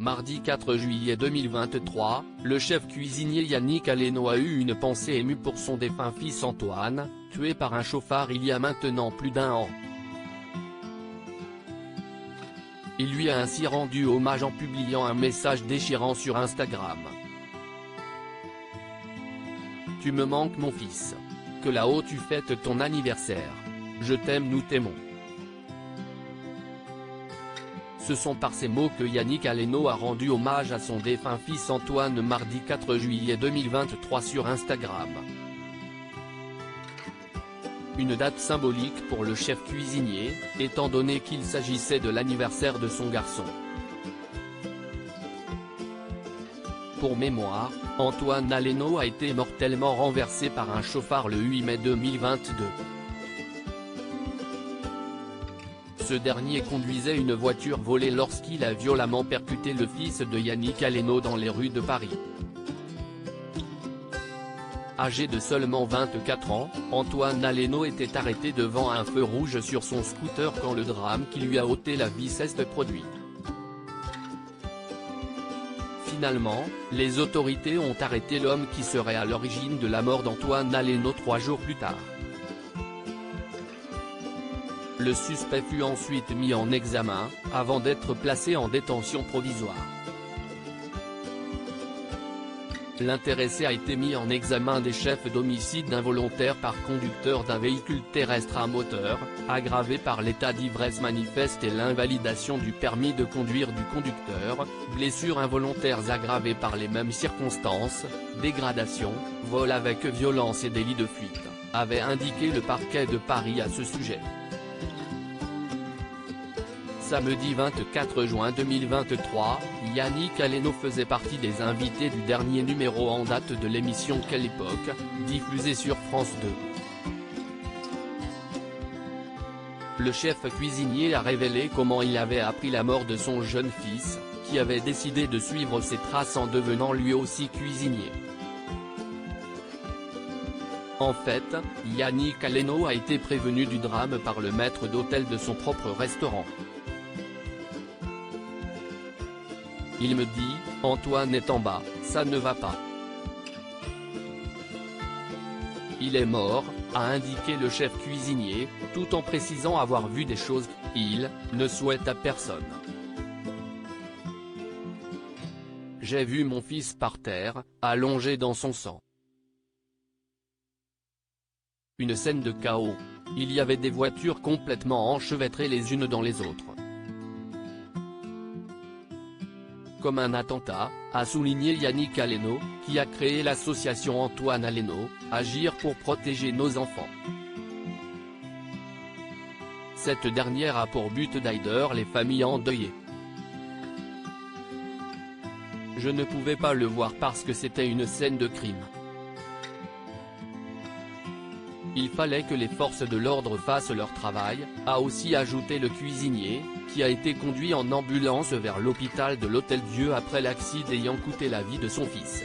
Mardi 4 juillet 2023, le chef cuisinier Yannick Aleno a eu une pensée émue pour son défunt fils Antoine, tué par un chauffard il y a maintenant plus d'1 an. Il lui a ainsi rendu hommage en publiant un message déchirant sur Instagram. « Tu me manques mon fils. Que là-haut tu fêtes ton anniversaire. Je t'aime, nous t'aimons. » Ce sont par ces mots que Yannick Aleno a rendu hommage à son défunt fils Antoine mardi 4 juillet 2023 sur Instagram. Une date symbolique pour le chef cuisinier, étant donné qu'il s'agissait de l'anniversaire de son garçon. Pour mémoire, Antoine Aleno a été mortellement renversé par un chauffard le 8 mai 2022. Ce dernier conduisait une voiture volée lorsqu'il a violemment percuté le fils de Yannick Aleno dans les rues de Paris. Âgé de seulement 24 ans, Antoine Aleno était arrêté devant un feu rouge sur son scooter quand le drame qui lui a ôté la vie s'est produit. Finalement, les autorités ont arrêté l'homme qui serait à l'origine de la mort d'Antoine Aleno 3 jours plus tard. Le suspect fut ensuite mis en examen, avant d'être placé en détention provisoire. L'intéressé a été mis en examen des chefs d'homicide involontaire par conducteur d'un véhicule terrestre à moteur, aggravé par l'état d'ivresse manifeste et l'invalidation du permis de conduire du conducteur, blessures involontaires aggravées par les mêmes circonstances, dégradation, vol avec violence et délit de fuite, avait indiqué le parquet de Paris à ce sujet. Samedi 24 juin 2023, Yannick Aleno faisait partie des invités du dernier numéro en date de l'émission Quelle époque, diffusée sur France 2. Le chef cuisinier a révélé comment il avait appris la mort de son jeune fils, qui avait décidé de suivre ses traces en devenant lui aussi cuisinier. En fait, Yannick Aleno a été prévenu du drame par le maître d'hôtel de son propre restaurant. Il me dit, Antoine est en bas, ça ne va pas. Il est mort, a indiqué le chef cuisinier, tout en précisant avoir vu des choses qu'il ne souhaite à personne. J'ai vu mon fils par terre, allongé dans son sang. Une scène de chaos. Il y avait des voitures complètement enchevêtrées les unes dans les autres. Comme un attentat, a souligné Yannick Aleno, qui a créé l'association Antoine Aleno, Agir pour protéger nos enfants. Cette dernière a pour but d'aider les familles endeuillées. Je ne pouvais pas le voir parce que c'était une scène de crime. Il fallait que les forces de l'ordre fassent leur travail, a aussi ajouté le cuisinier, qui a été conduit en ambulance vers l'hôpital de l'Hôtel-Dieu après l'accident ayant coûté la vie de son fils.